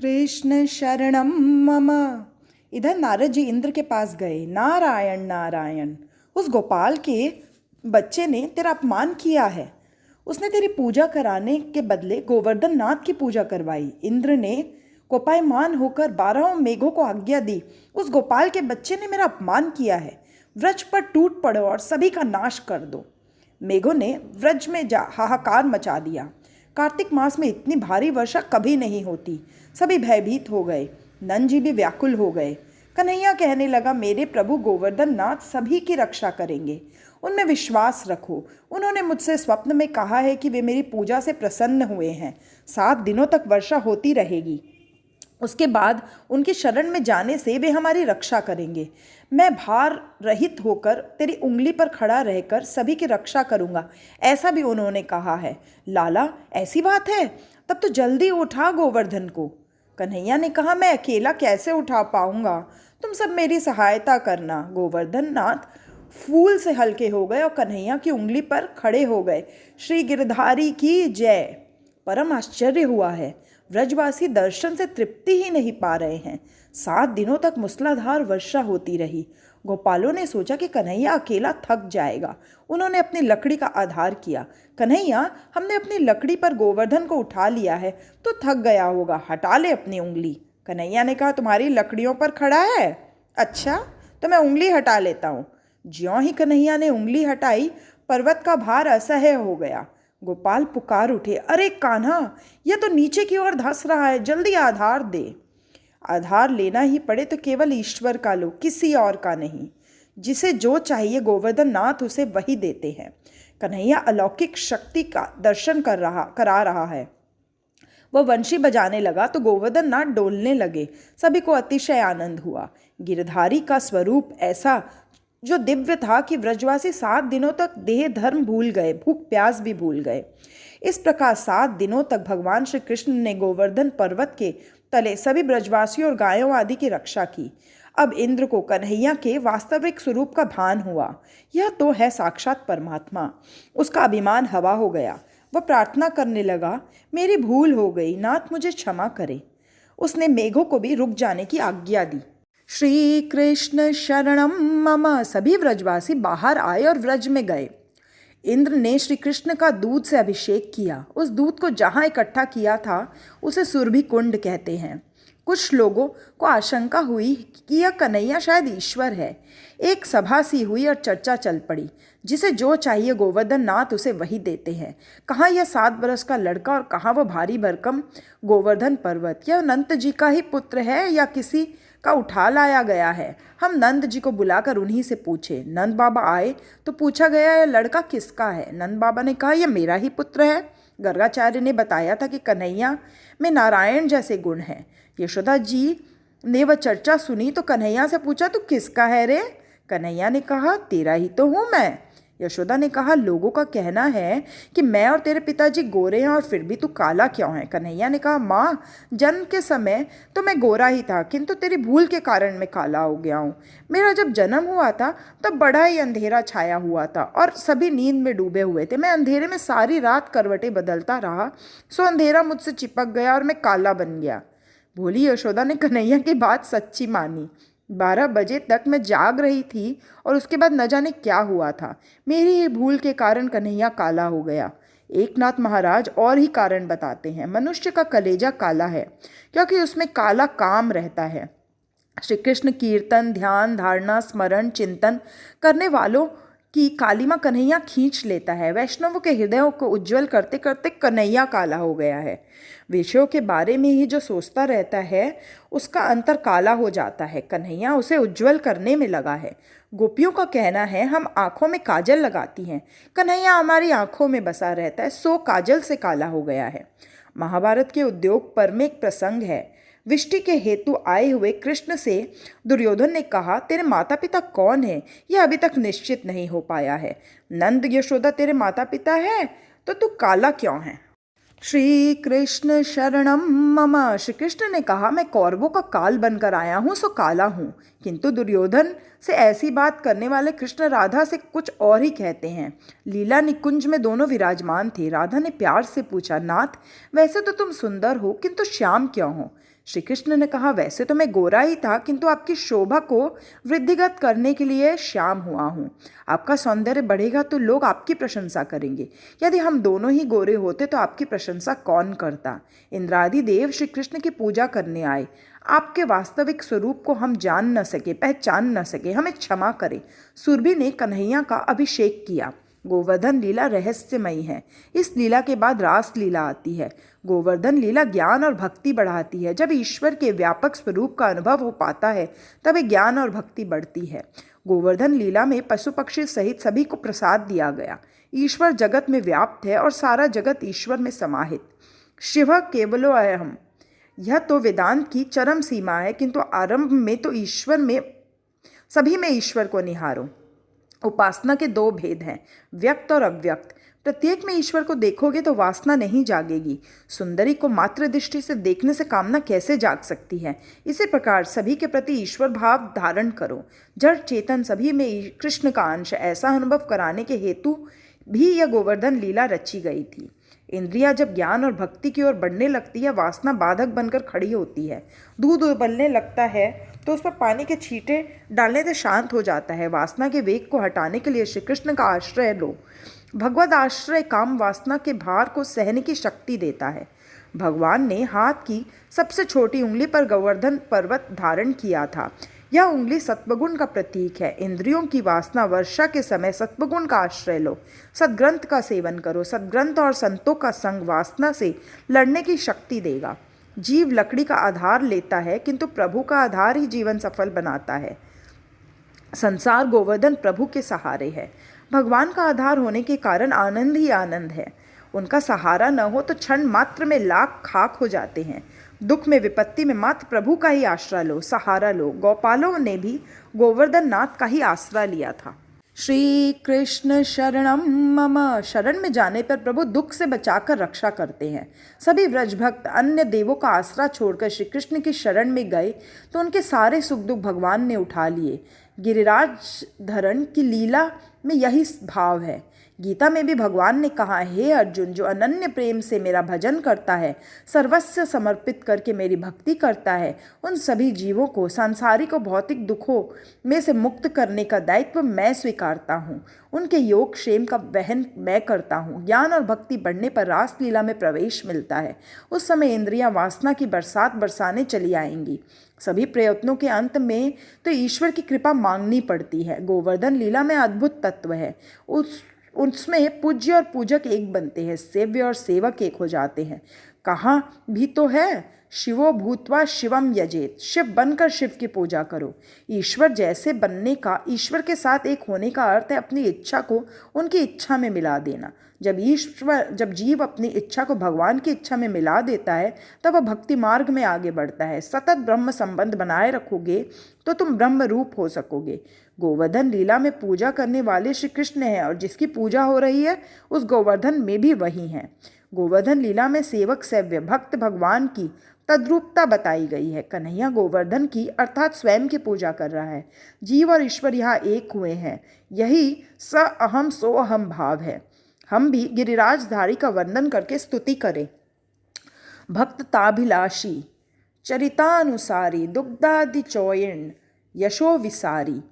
कृष्ण शरणम मम। इधर नारद जी इंद्र के पास गए। नारायण नारायण, उस गोपाल के बच्चे ने तेरा अपमान किया है। उसने तेरी पूजा कराने के बदले गोवर्धन नाथ की पूजा करवाई। इंद्र ने कोपायमान होकर 12 मेघों को आज्ञा दी। उस गोपाल के बच्चे ने मेरा अपमान किया है। व्रज पर टूट पड़ो और सभी का नाश कर दो। मेघों ने व्रज में हाहाकार मचा दिया। कार्तिक मास में इतनी भारी वर्षा कभी नहीं होती। सभी भयभीत हो गए। नंद जी भी व्याकुल हो गए। कन्हैया कहने लगा, मेरे प्रभु गोवर्धन नाथ सभी की रक्षा करेंगे, उनमें विश्वास रखो। उन्होंने मुझसे स्वप्न में कहा है कि वे मेरी पूजा से प्रसन्न हुए हैं। 7 दिनों तक वर्षा होती रहेगी। उसके बाद उनकी शरण में जाने से वे हमारी रक्षा करेंगे। मैं भार रहित होकर तेरी उंगली पर खड़ा रहकर सभी की रक्षा करूंगा, ऐसा भी उन्होंने कहा है। लाला, ऐसी बात है? तब तो जल्दी उठा गोवर्धन को। कन्हैया ने कहा, मैं अकेला कैसे उठा पाऊंगा, तुम सब मेरी सहायता करना। गोवर्धन नाथ फूल से हल्के हो गए और कन्हैया की उंगली पर खड़े हो गए। श्री गिरधारी की जय। परम आश्चर्य हुआ है। व्रजवासी दर्शन से तृप्ति ही नहीं पा रहे हैं। 7 दिनों तक मूसलाधार वर्षा होती रही। गोपालों ने सोचा कि कन्हैया अकेला थक जाएगा। उन्होंने अपनी लकड़ी का आधार किया। कन्हैया, हमने अपनी लकड़ी पर गोवर्धन को उठा लिया है, तो थक गया होगा, हटा ले अपनी उंगली। कन्हैया ने कहा, तुम्हारी लकड़ियों पर खड़ा है? अच्छा, तो मैं उंगली हटा लेता हूँ। ज्यों ही कन्हैया ने उंगली हटाई, पर्वत का भार असह्य हो गया। गोपाल पुकार उठे, अरे कान्हा, यह तो नीचे की ओर धंस रहा है, जल्दी आधार दे। आधार लेना ही पड़े तो केवल ईश्वर का लो, किसी और का नहीं। जिसे जो चाहिए गोवर्धन नाथ उसे वही देते हैं। कन्हैया अलौकिक शक्ति का दर्शन करा रहा है। वह वंशी बजाने लगा तो गोवर्धन नाथ डोलने लगे। सभी को अतिशय आनंद हुआ। गिरधारी का स्वरूप ऐसा जो दिव्य था कि व्रजवासी 7 दिनों तक देह धर्म भूल गए, भूख प्यास भी भूल गए। इस प्रकार 7 दिनों तक भगवान श्री कृष्ण ने गोवर्धन पर्वत के तले सभी ब्रजवासियों और गायों आदि की रक्षा की। अब इंद्र को कन्हैया के वास्तविक स्वरूप का भान हुआ। यह तो है साक्षात परमात्मा। उसका अभिमान हवा हो गया। वह प्रार्थना करने लगा, मेरी भूल हो गई, नाथ मुझे क्षमा करे। उसने मेघों को भी रुक जाने की आज्ञा दी। श्री कृष्ण शरणम मम। सभी व्रजवासी बाहर आए और व्रज में गए। इंद्र ने श्री कृष्ण का दूध से अभिषेक किया। उस दूध को जहाँ इकट्ठा किया था उसे सुरभि कुंड कहते हैं। कुछ लोगों को आशंका हुई कि यह कन्हैया शायद ईश्वर है। एक सभा सी हुई और चर्चा चल पड़ी। जिसे जो चाहिए गोवर्धन नाथ उसे वही देते हैं। कहाँ यह 7 बरस का लड़का और कहाँ वह भारी भरकम गोवर्धन पर्वत। यह अनंत जी का ही पुत्र है या किसी का उठा लाया गया है। हम नंद जी को बुलाकर उन्हीं से पूछे। नंद बाबा आए तो पूछा गया, यह लड़का किसका है? नंद बाबा ने कहा, यह मेरा ही पुत्र है। गर्गाचार्य ने बताया था कि कन्हैया में नारायण जैसे गुण हैं। यशोदा जी ने वह चर्चा सुनी तो कन्हैया से पूछा, तू किसका है रे? कन्हैया ने कहा, तेरा ही तो हूँ मैं। यशोदा ने कहा, लोगों का कहना है कि मैं और तेरे पिताजी गोरे हैं और फिर भी तू काला क्यों है? कन्हैया ने कहा, माँ, जन्म के समय तो मैं गोरा ही था, किंतु तेरी भूल के कारण मैं काला हो गया हूँ। मेरा जब जन्म हुआ था तब बड़ा ही अंधेरा छाया हुआ था और सभी नींद में डूबे हुए थे। मैं अंधेरे में सारी रात करवटें बदलता रहा, सो अंधेरा मुझसे चिपक गया और मैं काला बन गया। भोली यशोदा ने कन्हैया की बात सच्ची मानी। 12 बजे तक मैं जाग रही थी और उसके बाद न जाने क्या हुआ था। मेरी ही भूल के कारण कन्हैया काला हो गया। एकनाथ महाराज और ही कारण बताते हैं। मनुष्य का कलेजा काला है क्योंकि उसमें काला काम रहता है। श्री कृष्ण कीर्तन, ध्यान, धारणा, स्मरण, चिंतन करने वालों की कालिमा कन्हैया खींच लेता है। वैष्णवों के हृदयों को उज्जवल करते करते कन्हैया काला हो गया है। विषयों के बारे में ही जो सोचता रहता है उसका अंतर काला हो जाता है। कन्हैया उसे उज्जवल करने में लगा है। गोपियों का कहना है, हम आँखों में काजल लगाती हैं, कन्हैया हमारी आँखों में बसा रहता है, सो काजल से काला हो गया है। महाभारत के उद्योग पर्व में एक प्रसंग है। विष्टि के हेतु आए हुए कृष्ण से दुर्योधन ने कहा, तेरे माता पिता कौन है? यह अभी तक निश्चित नहीं हो पाया है। नंद यशोदा तेरे माता पिता है तो तू काला क्यों है? श्री कृष्ण शरणम मम। श्री कृष्ण ने कहा, मैं कौरवों का काल बनकर आया हूँ सो काला हूँ। किंतु दुर्योधन से ऐसी बात करने वाले कृष्ण राधा से कुछ और ही कहते हैं। लीला निकुंज में दोनों विराजमान थे। राधा ने प्यार से पूछा, नाथ, वैसे तो तुम सुंदर हो किंतु श्याम क्यों हो? श्री कृष्ण ने कहा, वैसे तो मैं गोरा ही था, किंतु आपकी शोभा को वृद्धिगत करने के लिए श्याम हुआ हूँ। आपका सौंदर्य बढ़ेगा तो लोग आपकी प्रशंसा करेंगे। यदि हम दोनों ही गोरे होते तो आपकी प्रशंसा कौन करता। इंद्रादि देव श्री कृष्ण की पूजा करने आए। आपके वास्तविक स्वरूप को हम जान न सके, पहचान न सके, हमें क्षमा करें। सुरभि ने कन्हैया का अभिषेक किया। गोवर्धन लीला रहस्यमयी है। इस लीला के बाद रास लीला आती है। गोवर्धन लीला ज्ञान और भक्ति बढ़ाती है। जब ईश्वर के व्यापक स्वरूप का अनुभव हो पाता है तब ज्ञान और भक्ति बढ़ती है। गोवर्धन लीला में पशु पक्षी सहित सभी को प्रसाद दिया गया। ईश्वर जगत में व्याप्त है और सारा जगत ईश्वर में समाहित। शिव केवलो अहम, यह तो वेदांत की चरम सीमा है, किंतु आरंभ में तो ईश्वर में, सभी में ईश्वर को निहारो। उपासना के दो भेद हैं, व्यक्त और अव्यक्त। प्रत्येक में ईश्वर को देखोगे तो वासना नहीं जागेगी। सुंदरी को मात्र दृष्टि से देखने से कामना कैसे जाग सकती है। इसी प्रकार सभी के प्रति ईश्वर भाव धारण करो। जड़ चेतन सभी में कृष्ण का अंश, ऐसा अनुभव कराने के हेतु भी यह गोवर्धन लीला रची गई थी। इंद्रियां जब ज्ञान और भक्ति की ओर बढ़ने लगती है, वासना बाधक बनकर खड़ी होती है। दूध उबलने लगता है तो उस पर पानी के छींटे डालने से शांत हो जाता है। वासना के वेग को हटाने के लिए श्री कृष्ण का आश्रय लो। भगवद आश्रय काम वासना के भार को सहने की शक्ति देता है। भगवान ने हाथ की सबसे छोटी उंगली पर गोवर्धन पर्वत धारण किया था। यह उंगली सत्वगुण का प्रतीक है। इंद्रियों की वासना वर्षा के समय सत्वगुण का आश्रय लो। सद्ग्रंथ का सेवन करो। सद्ग्रंथ और संतों का संग वासना से लड़ने की शक्ति देगा। जीव लकड़ी का आधार लेता है, किंतु प्रभु का आधार ही जीवन सफल बनाता है। संसार गोवर्धन प्रभु के सहारे है। भगवान का आधार होने के कारण आनंद ही आनंद है। उनका सहारा न हो तो क्षण मात्र में लाख खाक हो जाते हैं। दुख में विपत्ति में मात्र प्रभु का ही आश्रय लो, सहारा लो। गोपालों ने भी गोवर्धन नाथ का ही आसरा लिया था। श्री कृष्ण शरणम मम, शरण में जाने पर प्रभु दुख से बचाकर रक्षा करते हैं। सभी व्रज भक्त अन्य देवों का आसरा छोड़कर श्री कृष्ण की शरण में गए तो उनके सारे सुख दुख भगवान ने उठा लिए। गिरिराज धरण की लीला में यही भाव है। गीता में भी भगवान ने कहा, हे अर्जुन, जो अनन्य प्रेम से मेरा भजन करता है, सर्वस्व समर्पित करके मेरी भक्ति करता है, उन सभी जीवों को सांसारिक और भौतिक दुखों में से मुक्त करने का दायित्व मैं स्वीकारता हूँ। उनके योग क्षेम का वहन मैं करता हूँ। ज्ञान और भक्ति बढ़ने पर रास लीला में प्रवेश मिलता है। उस समय इंद्रियां वासना की बरसात बरसाने चली आएंगी। सभी प्रयत्नों के अंत में तो ईश्वर की कृपा मांगनी पड़ती है। गोवर्धन लीला में अद्भुत तत्व है। उसमें पूज्य और पूजक एक बनते हैं, सेव्य और सेवक एक हो जाते हैं। कहाँ भी तो है, शिवो भूत्वा शिवम यजेत, शिव बनकर शिव की पूजा करो। ईश्वर जैसे बनने का, ईश्वर के साथ एक होने का अर्थ है अपनी इच्छा को उनकी इच्छा में मिला देना। जब जीव अपनी इच्छा को भगवान की इच्छा में मिला देता है तब वह भक्ति मार्ग में आगे बढ़ता है। सतत ब्रह्म संबंध बनाए रखोगे तो तुम ब्रह्म रूप हो सकोगे। गोवर्धन लीला में पूजा करने वाले श्री कृष्ण हैं और जिसकी पूजा हो रही है उस गोवर्धन में भी वही हैं। गोवर्धन लीला में सेवक सेव्य भक्त भगवान की तद्रूपता बताई गई है। कन्हैया गोवर्धन की अर्थात स्वयं की पूजा कर रहा है। जीव और ईश्वर यहाँ एक हुए हैं। यही स अहम सो अहम भाव है। हम भी गिरिराजधारी का वर्णन करके स्तुति करें। भक्तताभिलाषी चरितानुसारी दुग्धादि चौयण यशो विसारी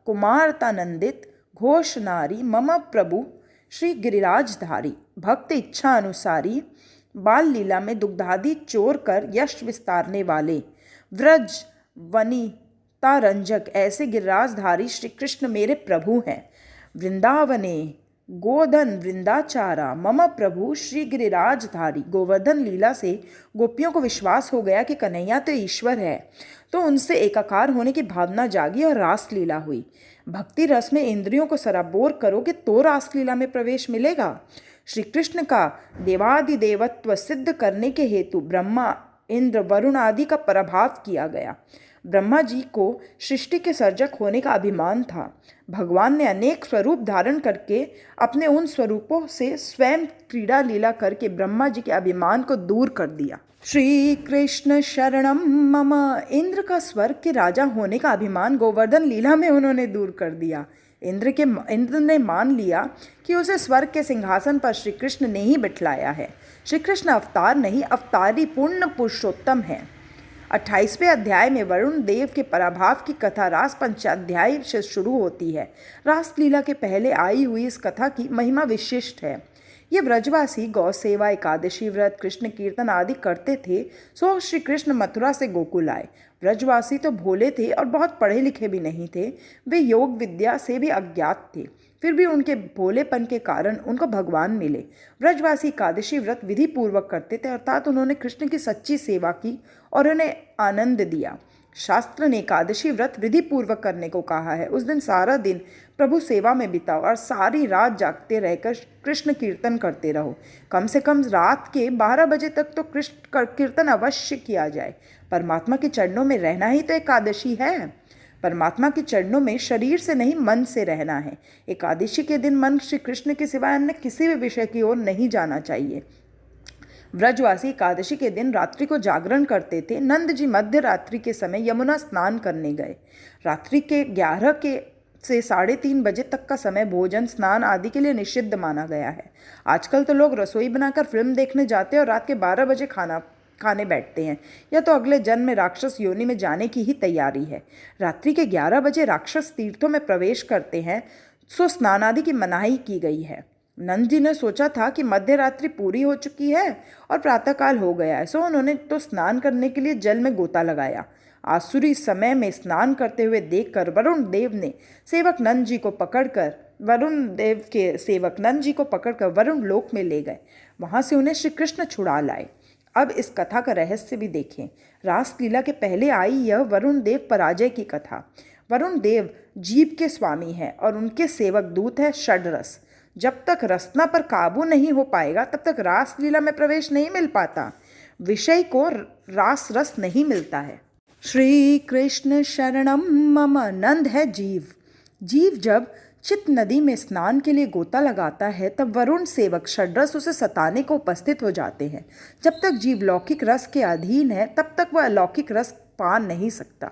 कुमारतानंदित घोष नारी मम प्रभु श्री गिरिराजधारी। भक्त इच्छा अनुसारी बाल लीला में दुग्धादि चोर कर यश विस्तारने वाले व्रज वनिता रंजक ऐसे गिरिराजधारी श्री कृष्ण मेरे प्रभु हैं। वृंदावने गोधन वृंदाचारा मम प्रभु श्री गिरिराजधारी। गोवर्धन लीला से गोपियों को विश्वास हो गया कि कन्हैया तो ईश्वर है, तो उनसे एकाकार होने की भावना जागी और रास लीला हुई। भक्ति रस में इंद्रियों को सराबोर करोगे तो रास लीला में प्रवेश मिलेगा। श्री कृष्ण का देवादिदेवत्व सिद्ध करने के हेतु ब्रह्मा इंद्र वरुण आदि का पराभाव किया गया। ब्रह्मा जी को सृष्टि के सर्जक होने का अभिमान था। भगवान ने अनेक स्वरूप धारण करके अपने उन स्वरूपों से स्वयं क्रीड़ा लीला करके ब्रह्मा जी के अभिमान को दूर कर दिया। श्री कृष्ण शरणम मम। इंद्र का स्वर्ग के राजा होने का अभिमान गोवर्धन लीला में उन्होंने दूर कर दिया। इंद्र ने मान लिया कि उसे स्वर्ग के सिंहासन पर श्री कृष्ण ने ही बिठलाया है। श्री कृष्ण अवतार नहीं, अवतारी पूर्ण पुरुषोत्तम है। 28वें अध्याय में वरुण देव के पराभाव की कथा रास पंचाध्याय से शुरू होती है। रासलीला के पहले आई हुई इस कथा की महिमा विशिष्ट है। ये व्रजवासी गौ सेवा, एकादशी व्रत, कृष्ण कीर्तन आदि करते थे। सो श्री कृष्ण मथुरा से गोकुल आए। व्रजवासी तो भोले थे और बहुत पढ़े लिखे भी नहीं थे। वे योग विद्या से भी अज्ञात थे, फिर भी उनके भोलेपन के कारण उनको भगवान मिले। व्रजवासी एकादशी व्रत विधि पूर्वक करते थे, अर्थात उन्होंने कृष्ण की सच्ची सेवा की और उन्हें आनंद दिया। शास्त्र ने एकादशी व्रत विधि पूर्वक करने को कहा है। उस दिन सारा दिन प्रभु सेवा में बिताओ और सारी रात जागते रहकर कृष्ण कीर्तन करते रहो। कम से कम रात के 12 बजे तक तो कृष्ण कीर्तन अवश्य किया जाए। परमात्मा के चरणों में रहना ही तो एकादशी है। परमात्मा के चरणों में शरीर से नहीं, मन से रहना है। एकादशी के दिन मन श्री कृष्ण के सिवाय अन्य किसी भी विषय की ओर नहीं जाना चाहिए। व्रजवासी एकादशी के दिन रात्रि को जागरण करते थे। नंद जी मध्य रात्रि के समय यमुना स्नान करने गए। रात्रि के 11 से 3:30 बजे तक का समय भोजन, स्नान आदि के लिए निषिद्ध माना गया है। आजकल तो लोग रसोई बनाकर फिल्म देखने जाते हैं और रात के 12 बजे खाने बैठते हैं, या तो अगले जन्म में राक्षस योनि में जाने की ही तैयारी है। रात्रि के 11 बजे राक्षस तीर्थों में प्रवेश करते हैं, सो स्नान आदि की मनाही की गई है। नंद जी ने सोचा था कि मध्य रात्रि पूरी हो चुकी है और प्रातःकाल हो गया है, सो उन्होंने तो स्नान करने के लिए जल में गोता लगाया। आसुरी समय में स्नान करते हुए देखकर वरुण देव के सेवक नंद जी को पकड़कर वरुण लोक में ले गए। वहां से उन्हें श्री कृष्ण छुड़ा लाए। अब इस कथा का रहस्य भी देखें। रासलीला के पहले आई यह वरुण देव पराजय की कथा। वरुण देव जीव के स्वामी हैं और उनके सेवक दूत है षड्रस। जब तक रसना पर काबू नहीं हो पाएगा तब तक रासलीला में प्रवेश नहीं मिल पाता। विषय को रास रस नहीं मिलता है। श्री कृष्ण शरणम मम। नंद है जीव। जीव जब चित नदी में स्नान के लिए गोता लगाता है तब वरुण सेवक षड्रस उसे सताने को उपस्थित हो जाते हैं। जब तक जीव लौकिक रस के अधीन है तब तक वह अलौकिक रस पा नहीं सकता।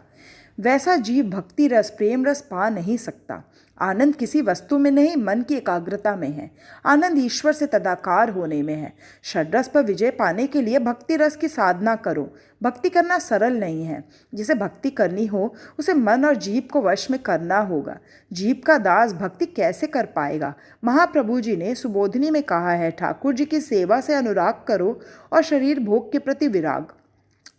वैसा जीव भक्ति रस, प्रेम रस पा नहीं सकता। आनंद किसी वस्तु में नहीं, मन की एकाग्रता में है। आनंद ईश्वर से तदाकार होने में है। षड्रस पर विजय पाने के लिए भक्ति रस की साधना करो। भक्ति करना सरल नहीं है। जिसे भक्ति करनी हो उसे मन और जीव को वश में करना होगा। जीव का दास भक्ति कैसे कर पाएगा? महाप्रभु जी ने सुबोधिनी में कहा है, ठाकुर जी की सेवा से अनुराग करो और शरीर भोग के प्रति विराग।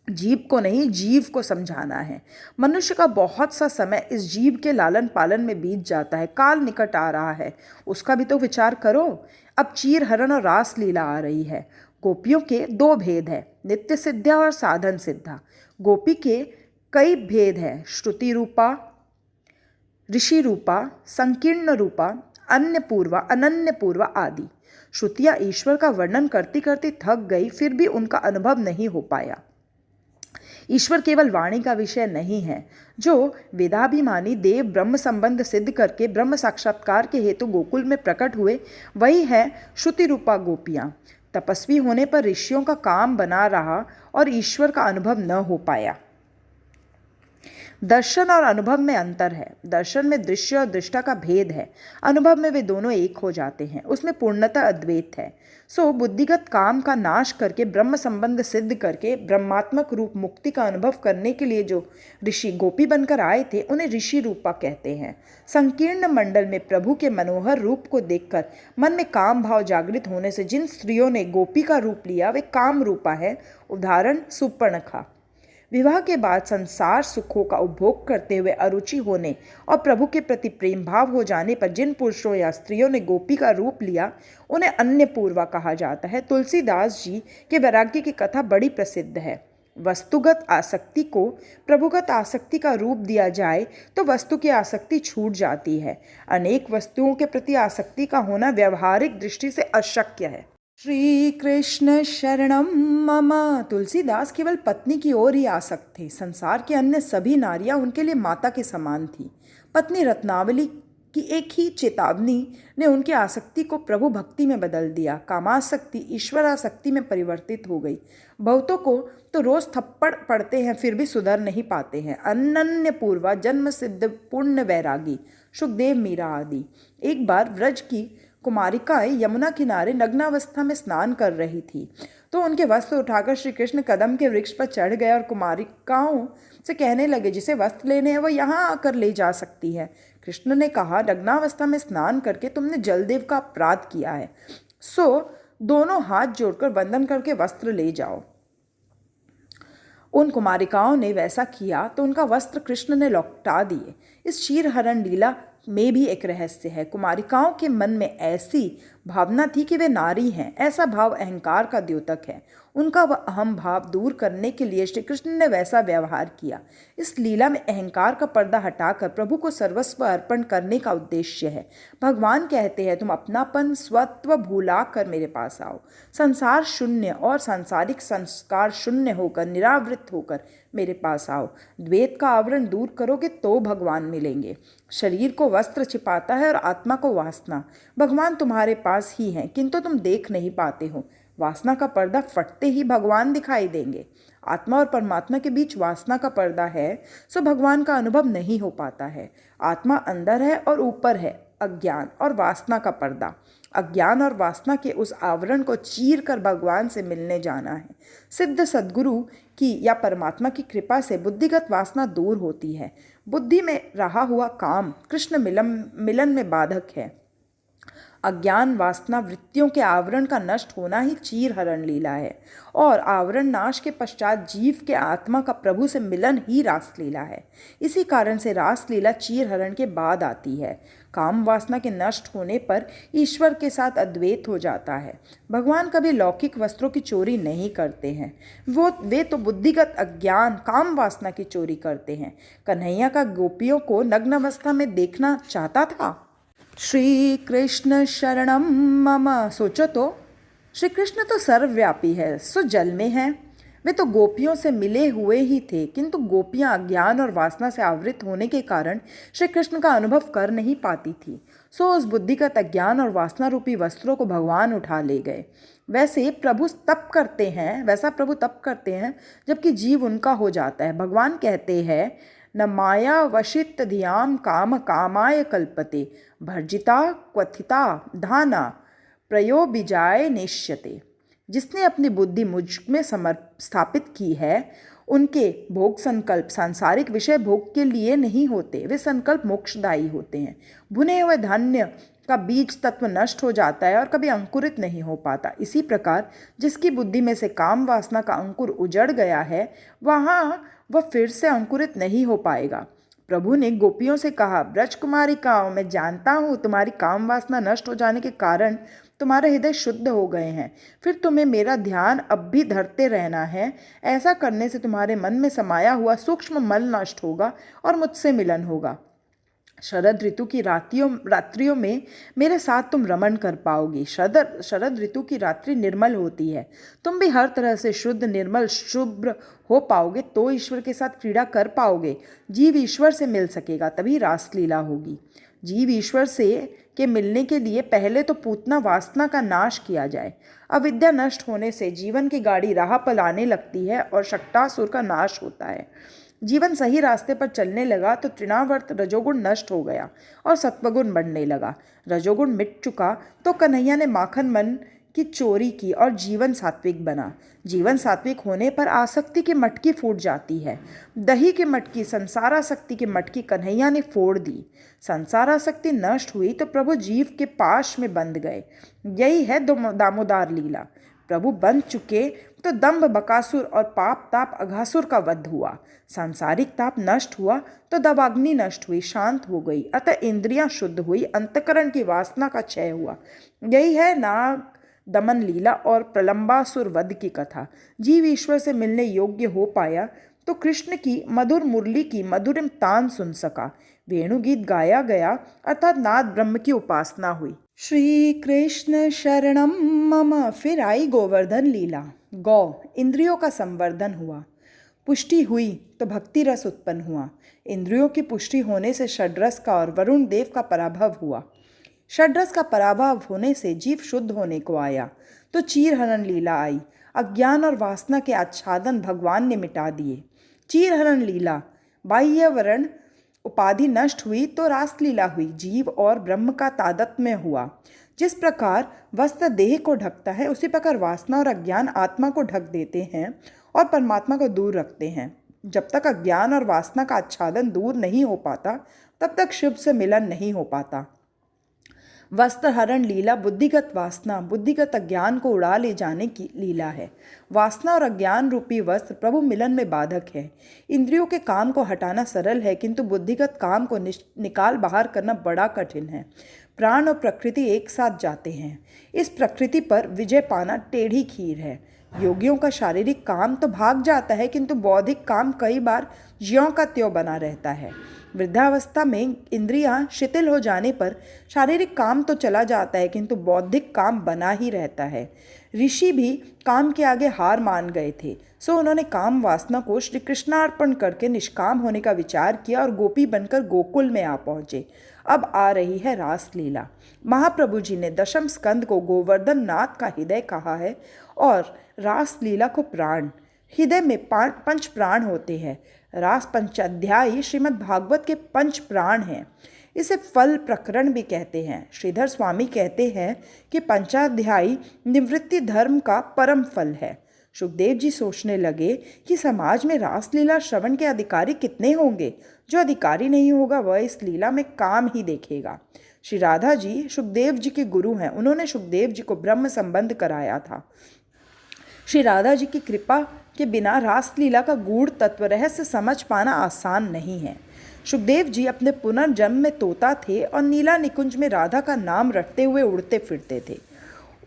जीव को नहीं, जीव को समझाना है। मनुष्य का बहुत सा समय इस जीव के लालन पालन में बीत जाता है। काल निकट आ रहा है, उसका भी तो विचार करो। अब चीर हरण और रास लीला आ रही है। गोपियों के 2 भेद है, नित्य सिद्धा और साधन सिद्धा। गोपी के कई भेद है, श्रुति रूपा, ऋषि रूपा, संकीर्ण रूपा, अन्य पूर्वा, अनन्य पूर्वा आदि। श्रुतियाँ ईश्वर का वर्णन करती करती थक गई, फिर भी उनका अनुभव नहीं हो पाया। ईश्वर केवल वाणी का विषय नहीं है। जो वेदाभिमानी देव ब्रह्म संबंध सिद्ध करके ब्रह्म साक्षात्कार के हेतु गोकुल में प्रकट हुए, वही है श्रुति रूपा गोपियाँ। तपस्वी होने पर ऋषियों का काम बना रहा और ईश्वर का अनुभव न हो पाया। दर्शन और अनुभव में अंतर है। दर्शन में दृश्य और दृष्टा का भेद है, अनुभव में वे दोनों एक हो जाते हैं। उसमें पूर्णतः अद्वैत है। सो बुद्धिगत काम का नाश करके ब्रह्म संबंध सिद्ध करके ब्रह्मात्मक रूप मुक्ति का अनुभव करने के लिए जो ऋषि गोपी बनकर आए थे उन्हें ऋषि रूपा कहते हैं। संकीर्ण मंडल में प्रभु के मनोहर रूप को देखकर मन में काम भाव जागृत होने से जिन स्त्रियों ने गोपी का रूप लिया वे काम रूपा है। उदाहरण सुपर्णखा। विवाह के बाद संसार सुखों का उपभोग करते हुए अरुचि होने और प्रभु के प्रति प्रेम भाव हो जाने पर जिन पुरुषों या स्त्रियों ने गोपी का रूप लिया उन्हें अन्य पूर्वा कहा जाता है। तुलसीदास जी के वैराग्य की कथा बड़ी प्रसिद्ध है। वस्तुगत आसक्ति को प्रभुगत आसक्ति का रूप दिया जाए तो वस्तु की आसक्ति छूट जाती है। अनेक वस्तुओं के प्रति आसक्ति का होना व्यवहारिक दृष्टि से अशक्य है। श्री कृष्ण शरणम मम। तुलसीदास केवल पत्नी की ओर ही आसक्त थे। संसार की अन्य सभी नारियां उनके लिए माता के समान थी। पत्नी रत्नावली कि एक ही चेतावनी ने उनकी आसक्ति को प्रभु भक्ति में बदल दिया। कामासक्ति ईश्वरासक्ति में परिवर्तित हो गई। बहुतों को तो रोज थप्पड़ पड़ते हैं फिर भी सुधर नहीं पाते हैं। अनन्य पूर्वा जन्म सिद्ध पूर्ण वैरागी सुखदेव मीरा आदि। एक बार व्रज की कुमारिकाएं यमुना किनारे नग्नावस्था में स्नान कर रही थी तो उनके वस्त्र उठाकर श्री कृष्ण कदम के वृक्ष पर चढ़ गए और कुमारिकाओं से कहने लगे, जिसे वस्त्र लेने हैं वह यहाँ आकर ले जा सकती है। कृष्ण ने कहा, नग्नावस्था में स्नान करके तुमने जलदेव का अपराध किया है, सो दोनों हाथ जोड़कर वंदन करके वस्त्र ले जाओ। उन कुमारिकाओं ने वैसा किया तो उनका वस्त्र कृष्ण ने लौटा दिए। इस क्षीरहरण लीला में भी एक रहस्य है। कुमारिकाओं के मन में ऐसी भावना थी कि वे नारी हैं। ऐसा भाव अहंकार का द्योतक है। उनका वह अहम भाव दूर करने के लिए श्री कृष्ण ने वैसा व्यवहार किया। इस लीला में अहंकार का पर्दा हटाकर प्रभु को सर्वस्व अर्पण करने का उद्देश्य है। भगवान कहते हैं, तुम अपनापन स्वत्व भूला कर मेरे पास आओ। संसार शून्य और सांसारिक संस्कार शून्य होकर निरावृत होकर मेरे पास आओ। द्वैत का आवरण दूर करोगे तो भगवान मिलेंगे। शरीर को वस्त्र छिपाता है और आत्मा को वासना। भगवान तुम्हारे पास ही हैं किंतु तुम देख नहीं पाते हो। वासना का पर्दा फटते ही भगवान दिखाई देंगे। आत्मा और परमात्मा के बीच वासना का पर्दा है सो भगवान का अनुभव नहीं हो पाता है। आत्मा अंदर है और ऊपर है अज्ञान और वासना का पर्दा। अज्ञान और वासना के उस आवरण को चीर कर भगवान से मिलने जाना है। सिद्ध सद्गुरु की या परमात्मा की कृपा से बुद्धिगत वासना दूर होती है। बुद्धि में रहा हुआ काम कृष्ण मिलन में बाधक है। अज्ञान वासना वृत्तियों के आवरण का नष्ट होना ही चीर हरण लीला है और आवरण नाश के पश्चात जीव के आत्मा का प्रभु से मिलन ही रास लीला है। इसी कारण से रास लीला चीर हरण के बाद आती है। काम वासना के नष्ट होने पर ईश्वर के साथ अद्वैत हो जाता है। भगवान कभी लौकिक वस्त्रों की चोरी नहीं करते हैं। वे तो बुद्धिगत अज्ञान काम वासना की चोरी करते हैं। कन्हैया का गोपियों को नग्न अवस्था में देखना चाहता था। श्री कृष्ण शरणम मम। सोचो तो, श्री कृष्ण तो सर्वव्यापी है, सो जल में है। वे तो गोपियों से मिले हुए ही थे किंतु गोपियां अज्ञान और वासना से आवृत होने के कारण श्री कृष्ण का अनुभव कर नहीं पाती थी। सो उस बुद्धिगत अज्ञान और वासना रूपी वस्त्रों को भगवान उठा ले गए। वैसा प्रभु तप करते हैं जबकि जीव उनका हो जाता है। भगवान कहते हैं, न माया वशित धियाम काम कामाय कल्पते भर्जिता क्वथिता धाना प्रयो बिजाय निश्यते। जिसने अपनी बुद्धि मुझ में स्थापित की है उनके भोग संकल्प सांसारिक विषय भोग के लिए नहीं होते, वे संकल्प मोक्षदायी होते हैं। भुने हुए धान्य का बीज तत्व नष्ट हो जाता है और कभी अंकुरित नहीं हो पाता। इसी प्रकार जिसकी बुद्धि में से काम वासना का अंकुर उजड़ गया है वह फिर से अंकुरित नहीं हो पाएगा। प्रभु ने गोपियों से कहा, ब्रजकुमारिकाओं, मैं जानता हूँ तुम्हारी काम वासना नष्ट हो जाने के कारण तुम्हारे हृदय शुद्ध हो गए हैं। फिर तुम्हें मेरा ध्यान अब भी धरते रहना है। ऐसा करने से तुम्हारे मन में समाया हुआ सूक्ष्म मल नष्ट होगा और मुझसे मिलन होगा। शरद ऋतु की रात्रियों में मेरे साथ तुम रमण कर पाओगी। शरद ऋतु की रात्रि निर्मल होती है। तुम भी हर तरह से शुद्ध निर्मल शुभ्र हो पाओगे तो ईश्वर के साथ क्रीड़ा कर पाओगे। जीव ईश्वर से मिल सकेगा तभी रासलीला होगी। जीव ईश्वर के मिलने के लिए पहले तो पूतना वासना का नाश किया जाए। अविद्या नष्ट होने से जीवन की गाड़ी राह पर आने लगती है और शक्टासुर का नाश होता है। जीवन सही रास्ते पर चलने लगा तो तृणावर्त रजोगुण नष्ट हो गया और सत्वगुण बढ़ने लगा। रजोगुण मिट चुका तो कन्हैया ने माखन मन की चोरी की और जीवन सात्विक बना। जीवन सात्विक होने पर आसक्ति की मटकी फूट जाती है। दही की मटकी संसारासक्ति की मटकी कन्हैया ने फोड़ दी। संसारासक्ति नष्ट हुई तो प्रभु जीव के पाश में बंध गए। यही है दामोदर लीला। प्रभु बंध चुके तो दंभ बकासुर और पाप ताप अघासुर का वध हुआ। सांसारिक ताप नष्ट हुआ तो दवाग्नि नष्ट हुई, शांत हो गई, अतः इंद्रियां शुद्ध हुई, अंतकरण की वासना का क्षय हुआ। यही है नाग दमन लीला और प्रलंबासुर वध की कथा। जीव ईश्वर से मिलने योग्य हो पाया तो कृष्ण की मधुर मुरली की मधुरिम तान सुन सका। वेणुगीत गाया गया अर्थात नाद ब्रह्म की उपासना हुई। श्री कृष्ण शरणम मम। फिर आई गोवर्धन लीला। गौ इंद्रियों का संवर्धन हुआ। पुष्टि हुई तो भक्ति रस उत्पन्न हुआ। इंद्रियों की पुष्टि होने से षड्रस का और वरुण देव का पराभव हुआ। षड्रस का पराभव होने से जीव शुद्ध होने को आया तो चीरहरण लीला आई। अज्ञान और वासना के आच्छादन भगवान ने मिटा दिए। चीरहरण लीला, बाह्य वर्ण उपाधि नष्ट हुई तो रासलीला हुई। जीव और ब्रह्म का तादात्म्य हुआ। जिस प्रकार वस्त्र देह को ढकता है उसी प्रकार वासना और अज्ञान आत्मा को ढक देते हैं और परमात्मा को दूर रखते हैं। जब तक अज्ञान और वासना का आच्छादन दूर नहीं हो पाता तब तक शिव से मिलन नहीं हो पाता। वस्त्र हरण लीला बुद्धिगत वासना, बुद्धिगत अज्ञान को उड़ा ले जाने की लीला है। वासना और अज्ञान रूपी वस्त्र प्रभु मिलन में बाधक है। इंद्रियों के काम को हटाना सरल है किंतु बुद्धिगत काम को निकाल बाहर करना बड़ा कठिन है। प्राण और प्रकृति एक साथ जाते हैं। इस प्रकृति पर विजय पाना टेढ़ी खीर है। योगियों का शारीरिक काम तो भाग जाता है किंतु बौद्धिक काम कई बार ज्यों का त्यों बना रहता है। वृद्धावस्था में इंद्रियां शिथिल हो जाने पर शारीरिक काम तो चला जाता है किंतु बौद्धिक काम बना ही रहता है। ऋषि भी काम के आगे हार मान गए थे, सो उन्होंने काम वासना को श्री कृष्णार्पण करके निष्काम होने का विचार किया और गोपी बनकर गोकुल में आ पहुँचे। अब आ रही है रासलीला। महाप्रभु जी ने दशम स्कंद को गोवर्धन नाथ का हृदय कहा है और रासलीला को प्राण। हृदय में पंच प्राण होते हैं। रास पंचाध्यायी श्रीमद् भागवत के पंच प्राण हैं। इसे फल प्रकरण भी कहते हैं। श्रीधर स्वामी कहते हैं कि पंचाध्यायी निवृत्ति धर्म का परम फल है। सुखदेव जी सोचने लगे कि समाज में रासलीला श्रवण के अधिकारी कितने होंगे। जो अधिकारी नहीं होगा वह इस लीला में काम ही देखेगा। श्री राधा जी सुखदेव जी के गुरु हैं। उन्होंने सुखदेव जी को ब्रह्म संबंध कराया था। श्री राधा जी की कृपा के बिना रासलीला का गूढ़ तत्व रहस्य समझ पाना आसान नहीं है। सुखदेव जी अपने पुनर्जन्म में तोता थे और नीला निकुंज में राधा का नाम रटते हुए उड़ते फिरते थे।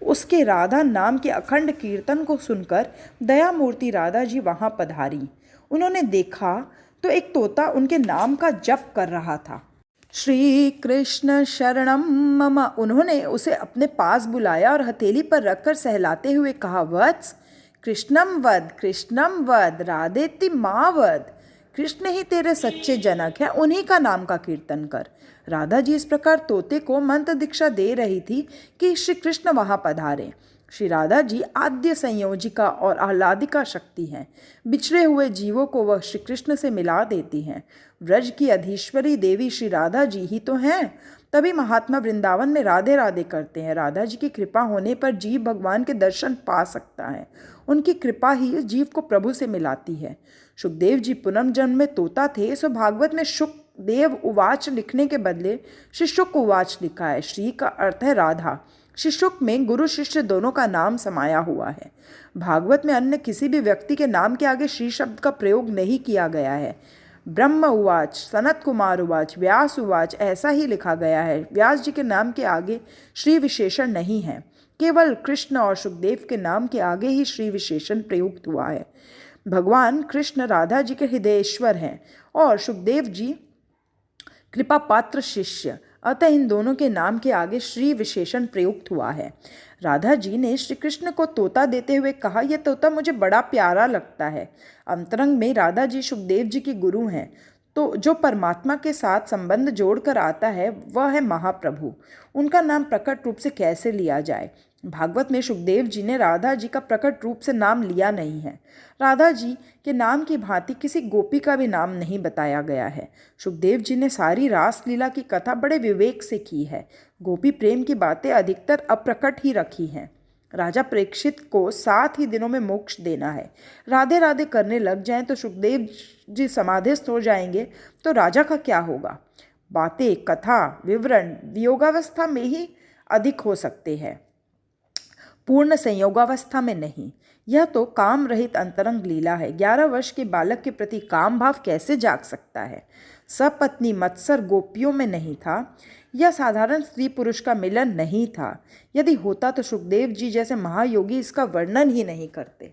उसके राधा नाम के अखंड कीर्तन को सुनकर दयामूर्ति राधा जी वहाँ पधारी। उन्होंने देखा तो एक तोता उनके नाम का जप कर रहा था। श्री कृष्ण शरणम मम। उन्होंने उसे अपने पास बुलाया और हथेली पर रखकर सहलाते हुए कहा, वत्स कृष्णम वद राधेति माँ वद। कृष्ण ही तेरे सच्चे जनक हैं, उन्हीं का नाम का कीर्तन कर। राधा जी इस प्रकार तोते को मंत्र दीक्षा दे रही थी कि श्री कृष्ण वहाँ पधारे। श्री राधा जी आद्य संयोजिका और आह्लादिका शक्ति हैं। बिछड़े हुए जीवों को वह श्री कृष्ण से मिला देती हैं। व्रज की अधीश्वरी देवी श्री राधा जी ही तो हैं। तभी महात्मा वृंदावन में राधे राधे करते हैं। राधा जी की कृपा होने पर जीव भगवान के दर्शन पा सकता है। उनकी कृपा ही जीव को प्रभु से मिलाती है। सुखदेव जी पुनर्जन्म में तोता थे, सो भागवत में सुखदेव उवाच लिखने के बदले श्री शुक उवाच लिखा है। श्री का अर्थ है राधा। श्री शुक में गुरु शिष्य दोनों का नाम समाया हुआ है। भागवत में अन्य किसी भी व्यक्ति के नाम के आगे श्री शब्द का प्रयोग नहीं किया गया है। ब्रह्म उवाच, सनत कुमार उवाच, व्यास उवाच ऐसा ही लिखा गया है। व्यास जी के नाम के आगे श्री विशेषण नहीं है। केवल कृष्ण और सुखदेव के नाम के आगे ही श्री विशेषण प्रयुक्त हुआ है। भगवान कृष्ण राधा जी के हृदयेश्वर हैं और सुखदेव जी कृपा पात्र शिष्य, अतः इन दोनों के नाम के आगे श्री विशेषण प्रयुक्त हुआ है। राधा जी ने श्री कृष्ण को तोता देते हुए कहा, यह तोता मुझे बड़ा प्यारा लगता है। अंतरंग में राधा जी सुखदेव जी के गुरु हैं, तो जो परमात्मा के साथ संबंध जोड़कर आता है वह है महाप्रभु। उनका नाम प्रकट रूप से कैसे लिया जाए? भागवत में सुखदेव जी ने राधा जी का प्रकट रूप से नाम लिया नहीं है। राधा जी के नाम की भांति किसी गोपी का भी नाम नहीं बताया गया है। सुखदेव जी ने सारी रासलीला की कथा बड़े विवेक से की है। गोपी प्रेम की बातें अधिकतर अप्रकट ही रखी हैं। राजा परीक्षित को 7 ही दिनों में मोक्ष देना है। राधे राधे करने लग जाएं तो सुखदेव जी समाधिस्थ हो जाएंगे, तो राजा का क्या होगा? बातें, कथा, विवरण वियोगावस्था में ही अधिक हो सकते हैं, पूर्ण संयोगावस्था में नहीं। यह तो काम रहित अंतरंग लीला है। 11 वर्ष के बालक के प्रति काम भाव कैसे जाग सकता है? सपत्नी मत्सर गोपियों में नहीं था। यह साधारण स्त्री पुरुष का मिलन नहीं था। यदि होता तो सुखदेव जी जैसे महायोगी इसका वर्णन ही नहीं करते।